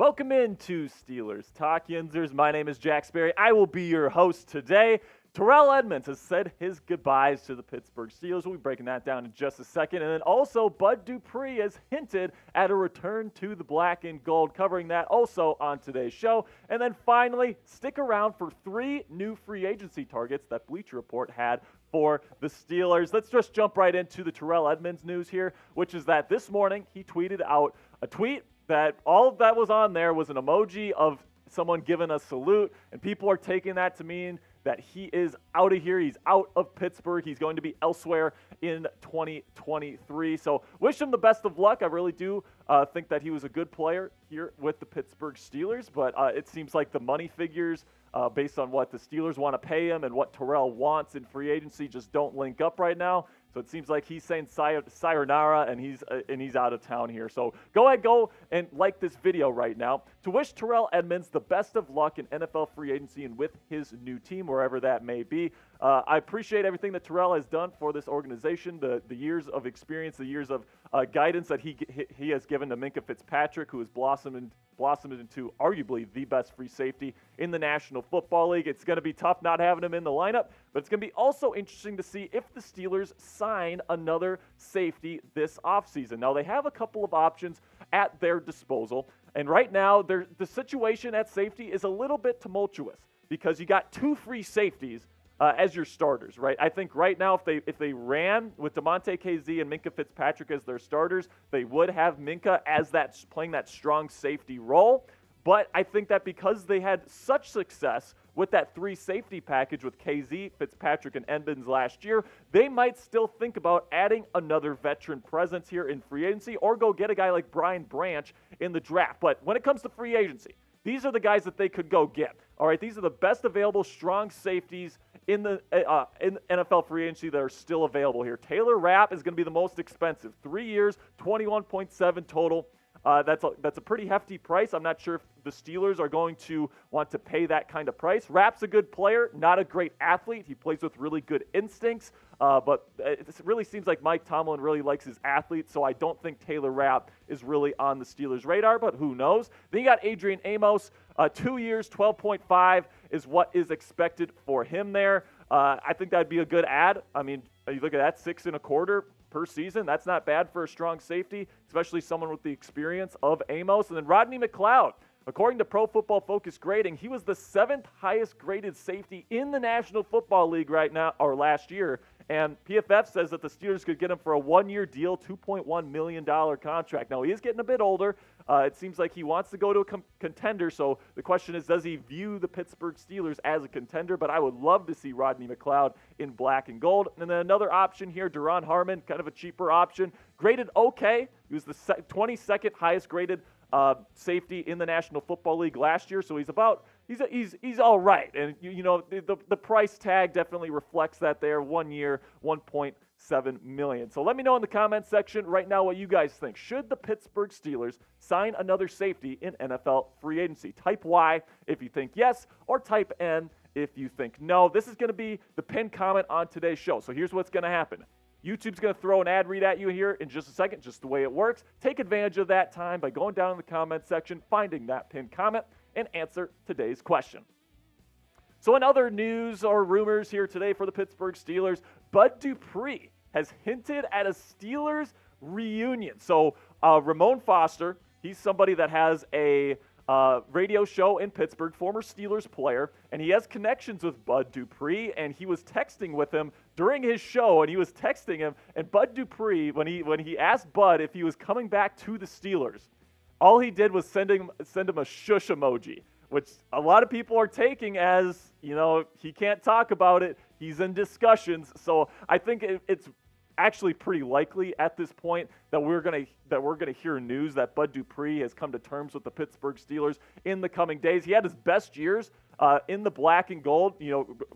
Welcome into Steelers Talk Yinzers. My name is Jack Sperry. I will be your host today. Terrell Edmunds has said his goodbyes to the Pittsburgh Steelers. We'll be breaking that down in just a second. And then also, Bud Dupree has hinted at a return to the black and gold, covering that also on today's show. And then finally, stick around for 3 new free agency targets that Bleacher Report had for the Steelers. Let's just jump right into the Terrell Edmunds news here, which is that this morning he tweeted out a tweet that all that was on there was an emoji of someone giving a salute, and people are taking that to mean that he is out of here. He's out of Pittsburgh. He's going to be elsewhere in 2023. So wish him the best of luck. I really do think that he was a good player here with the Pittsburgh Steelers, but it seems like the money figures based on what the Steelers want to pay him and what Terrell wants in free agency just don't link up right now. So it seems like he's saying sayonara, and he's out of town here. So go and like this video right now to wish Terrell Edmunds the best of luck in NFL free agency and with his new team, wherever that may be. I appreciate everything that Terrell has done for this organization, the years of experience, the years of guidance that he has given to Minkah Fitzpatrick, who has blossomed into arguably the best free safety in the National Football League. It's going to be tough not having him in the lineup, but it's going to be also interesting to see if the Steelers sign another safety this offseason. Now, they have a couple of options at their disposal, and right now the situation at safety is a little bit tumultuous because you got 2 free safeties as your starters, right? I think right now if they ran with DeMonte KZ and Minkah Fitzpatrick as their starters, they would have Minkah as playing that strong safety role. But I think that because they had such success with that 3 safety package with KZ, Fitzpatrick, and Edmunds last year, they might still think about adding another veteran presence here in free agency or go get a guy like Brian Branch in the draft. But when it comes to free agency, these are the guys that they could go get. All right, these are the best available strong safeties in the in NFL free agency that are still available here. Taylor Rapp is going to be the most expensive. 3 years, $21.7 total. That's a pretty hefty price. I'm not sure if the Steelers are going to want to pay that kind of price. Rapp's a good player, not a great athlete. He plays with really good instincts, but it really seems like Mike Tomlin really likes his athletes, so I don't think Taylor Rapp is really on the Steelers' radar, but who knows? Then you got Adrian Amos. 2 years, 12.5 is what is expected for him there. I think that'd be a good add. I mean, you look at that, 6.25 per season. That's not bad for a strong safety, especially someone with the experience of Amos. And then Rodney McLeod, according to Pro Football Focus grading, he was the 7th highest graded safety in the National Football League right now, or last year. And PFF says that the Steelers could get him for a 1-year deal, $2.1 million contract. Now, he is getting a bit older. It seems like he wants to go to a contender. So the question is, does he view the Pittsburgh Steelers as a contender? But I would love to see Rodney McLeod in black and gold. And then another option here, Duron Harmon, kind of a cheaper option. Graded okay. He was the 22nd highest graded safety in the National Football League last year. So he's all right. And, the price tag definitely reflects that there. 1 year, $1.7 million. So let me know in the comment section right now what you guys think. Should the Pittsburgh Steelers sign another safety in NFL free agency? Type Y if you think yes, or type N if you think no. This is going to be the pinned comment on today's show. So here's what's going to happen. YouTube's going to throw an ad read at you here in just a second, just the way it works. Take advantage of that time by going down in the comment section, finding that pinned comment, and answer today's question. So in other news or rumors here today for the Pittsburgh Steelers, Bud Dupree has hinted at a Steelers reunion. So Ramon Foster, he's somebody that has a radio show in Pittsburgh, former Steelers player, and he has connections with Bud Dupree, and he was texting with him during his show, and he was texting him, and Bud Dupree, when he asked Bud if he was coming back to the Steelers, all he did was send him a shush emoji, which a lot of people are taking as, he can't talk about it, he's in discussions. So I think it's actually pretty likely at this point that we're gonna hear news that Bud Dupree has come to terms with the Pittsburgh Steelers in the coming days. He had his best years in the black and gold,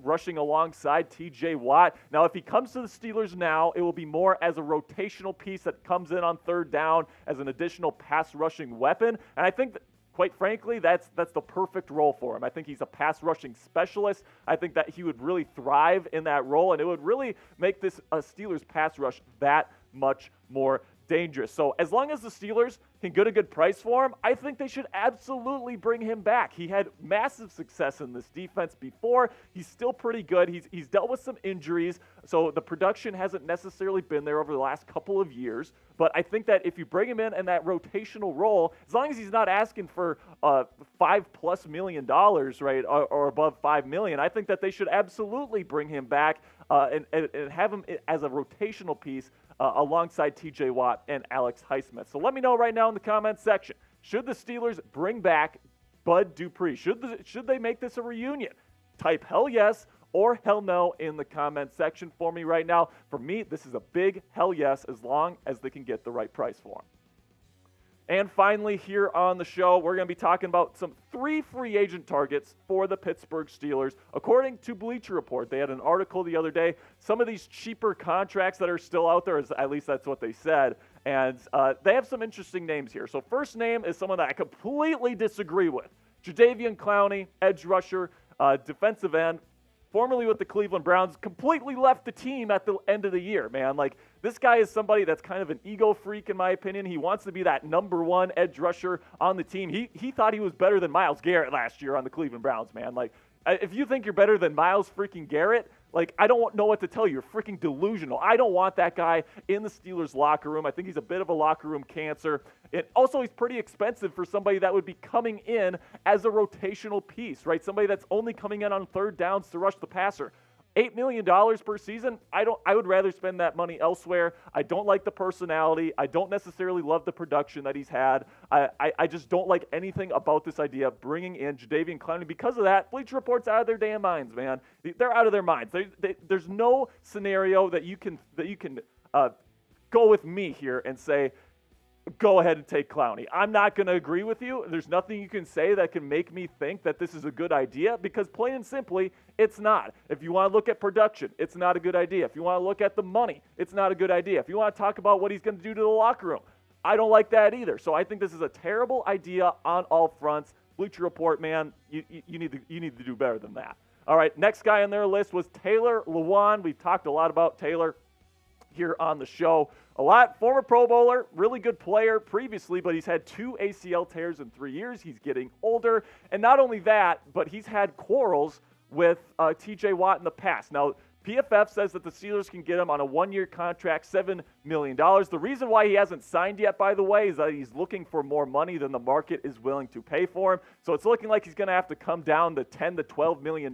rushing alongside T.J. Watt. Now, if he comes to the Steelers now, it will be more as a rotational piece that comes in on third down as an additional pass rushing weapon. And I think quite frankly, that's the perfect role for him. I think he's a pass rushing specialist. I think that he would really thrive in that role, and it would really make this Steelers pass rush that much more dangerous. So as long as the Steelers can get a good price for him, I think they should absolutely bring him back. He had massive success in this defense before. He's still pretty good. He's dealt with some injuries, so the production hasn't necessarily been there over the last couple of years. But I think that if you bring him in that rotational role, as long as he's not asking for $5+ million, right, or above $5 million, I think that they should absolutely bring him back and have him as a rotational piece alongside T.J. Watt and Alex Highsmith. So let me know right now in the comments section, should the Steelers bring back Bud Dupree? Should they make this a reunion? Type hell yes or hell no in the comment section for me right now. For me, this is a big hell yes as long as they can get the right price for him. And finally, here on the show, we're going to be talking about some 3 free agent targets for the Pittsburgh Steelers. According to Bleacher Report, they had an article the other day. Some of these cheaper contracts that are still out there, at least that's what they said, and they have some interesting names here. So first name is someone that I completely disagree with. Jadeveon Clowney, edge rusher, defensive end, formerly with the Cleveland Browns, completely left the team at the end of the year, man. Like, this guy is somebody that's kind of an ego freak, in my opinion. He wants to be that number 1 edge rusher on the team. He thought he was better than Myles Garrett last year on the Cleveland Browns, man. Like, if you think you're better than Myles freaking Garrett, like, I don't know what to tell you. You're freaking delusional. I don't want that guy in the Steelers locker room. I think he's a bit of a locker room cancer. And also, he's pretty expensive for somebody that would be coming in as a rotational piece, right? Somebody that's only coming in on third downs to rush the passer. $8 million per season, I would rather spend that money elsewhere. I don't like the personality. I don't necessarily love the production that he's had. I just don't like anything about this idea of bringing in Jadeveon Clowney. Because of that, Bleacher Report's out of their damn minds, man. They're out of their minds. There's no scenario that you can go with me here and say, go ahead and take Clowney. I'm not going to agree with you. There's nothing you can say that can make me think that this is a good idea, because plain and simply, it's not. If you want to look at production, it's not a good idea. If you want to look at the money, it's not a good idea. If you want to talk about what he's going to do to the locker room, I don't like that either. So I think this is a terrible idea on all fronts. Bleacher Report, man, you need to do better than that. All right, next guy on their list was Taylor Lewan. We've talked a lot about Taylor here on the show. Former Pro Bowler, really good player previously, but he's had 2 ACL tears in 3 years. He's getting older. And not only that, but he's had quarrels with T.J. Watt in the past. Now, PFF says that the Steelers can get him on a 1-year contract, $7 million. The reason why he hasn't signed yet, by the way, is that he's looking for more money than the market is willing to pay for him. So it's looking like he's going to have to come down to $10 to $12 million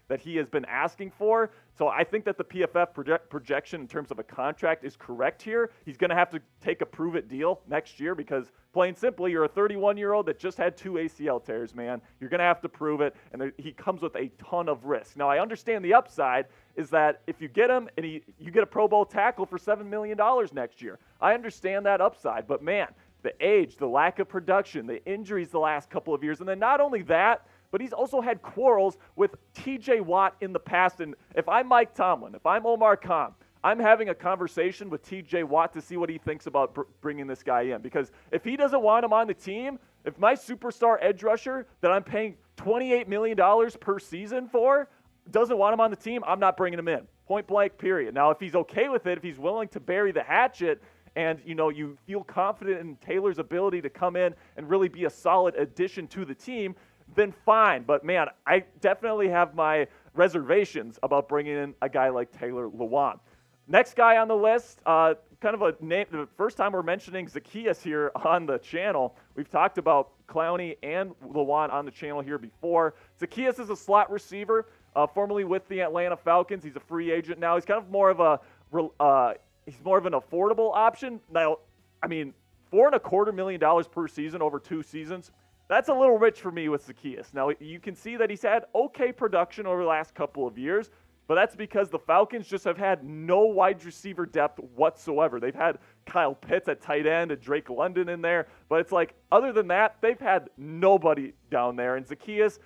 that he has been asking for. So I think that the PFF projection in terms of a contract is correct here. He's going to have to take a prove-it deal next year because, plain simply, you're a 31-year-old that just had 2 ACL tears, man. You're going to have to prove it, and he comes with a ton of risk. Now, I understand the upside is that if you get him and you get a Pro Bowl tackle for $7 million next year. I understand that upside, but, man, the age, the lack of production, the injuries the last couple of years, and then not only that, but he's also had quarrels with T.J. Watt in the past. And if I'm Mike Tomlin, if I'm Omar Khan, I'm having a conversation with T.J. Watt to see what he thinks about bringing this guy in. Because if he doesn't want him on the team, if my superstar edge rusher that I'm paying $28 million per season for doesn't want him on the team, I'm not bringing him in. Point blank, period. Now, if he's okay with it, if he's willing to bury the hatchet, and you feel confident in Taylor's ability to come in and really be a solid addition to the team, then fine. But, man, I definitely have my reservations about bringing in a guy like Taylor Lewan. Next guy on the list, kind of a name, the first time we're mentioning Zaccheaus here on the channel. We've talked about Clowney and Lewan on the channel here before. Zaccheaus is a slot receiver, formerly with the Atlanta Falcons. He's a free agent now. He's kind of more of an affordable option. Now, I mean, $4.25 million per season over 2 seasons. That's a little rich for me with Zaccheaus. Now, you can see that he's had okay production over the last couple of years, but that's because the Falcons just have had no wide receiver depth whatsoever. They've had Kyle Pitts at tight end and Drake London in there, but it's like, other than that, they've had nobody down there. And Zaccheaus,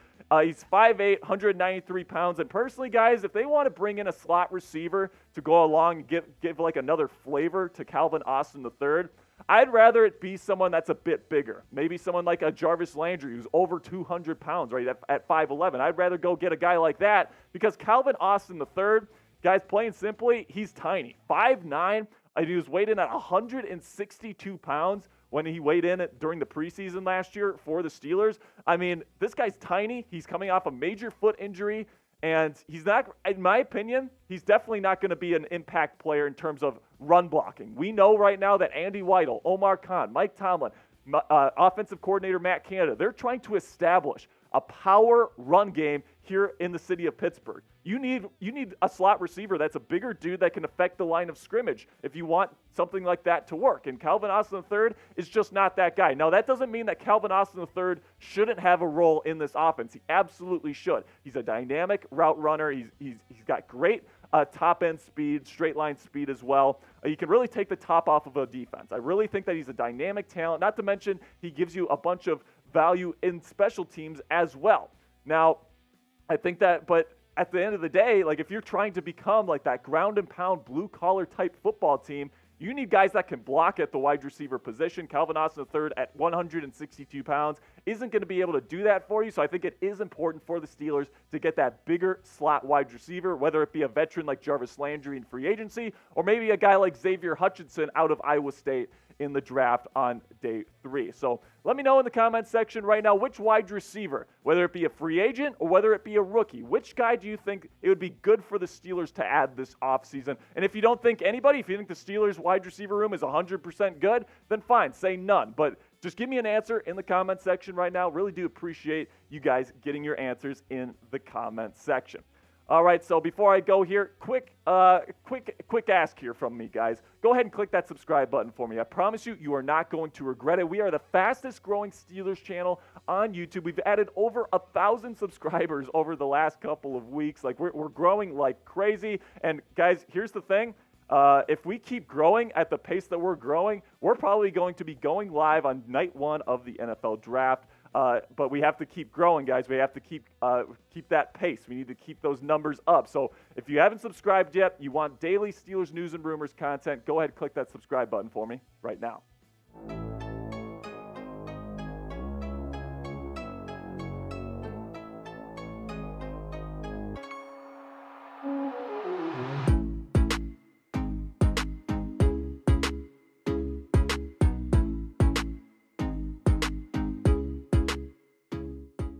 he's 5'8", 193 pounds. And personally, guys, if they want to bring in a slot receiver to go along and give like another flavor to Calvin Austin III, I'd rather it be someone that's a bit bigger. Maybe someone like a Jarvis Landry who's over 200 pounds, right, at 5'11". I'd rather go get a guy like that because Calvin Austin III, guys, plain simply, he's tiny. 5'9", and he was weighed in at 162 pounds. when he weighed in during the preseason last year for the Steelers. I mean, this guy's tiny. He's coming off a major foot injury, and he's not, in my opinion, he's definitely not going to be an impact player in terms of run blocking. We know right now that Andy Weidl, Omar Khan, Mike Tomlin, offensive coordinator Matt Canada, they're trying to establish a power run game here in the city of Pittsburgh. You need a slot receiver that's a bigger dude that can affect the line of scrimmage if you want something like that to work. And Calvin Austin III is just not that guy. Now, that doesn't mean that Calvin Austin III shouldn't have a role in this offense. He absolutely should. He's a dynamic route runner. He's got great top-end speed, straight-line speed as well. He can really take the top off of a defense. I really think that he's a dynamic talent, not to mention he gives you a bunch of value in special teams as well. Now, I think that, but at the end of the day, like if you're trying to become like that ground and pound blue collar type football team, you need guys that can block at the wide receiver position. Calvin Austin III at 162 pounds isn't going to be able to do that for you. So I think it is important for the Steelers to get that bigger slot wide receiver, whether it be a veteran like Jarvis Landry in free agency, or maybe a guy like Xavier Hutchinson out of Iowa State in the draft on day 3. So let me know in the comments section right now which wide receiver, whether it be a free agent or whether it be a rookie, which guy do you think it would be good for the Steelers to add this offseason? And if you don't think anybody, if you think the Steelers wide receiver room is 100% good, then fine, say none. But just give me an answer in the comment section right now. Really do appreciate you guys getting your answers in the comment section. All right, so before I go here, quick ask here from me, guys. Go ahead and click that subscribe button for me. I promise you, you are not going to regret it. We are the fastest growing Steelers channel on YouTube. We've added over 1,000 subscribers over the last couple of weeks. Like we're growing like crazy. And guys, here's the thing. If we keep growing at the pace that we're growing, we're probably going to be going live on night 1 of the NFL draft. But we have to keep growing, guys. We have to keep that pace. We need to keep those numbers up. So if you haven't subscribed yet, you want daily Steelers news and rumors content, go ahead and click that subscribe button for me right now.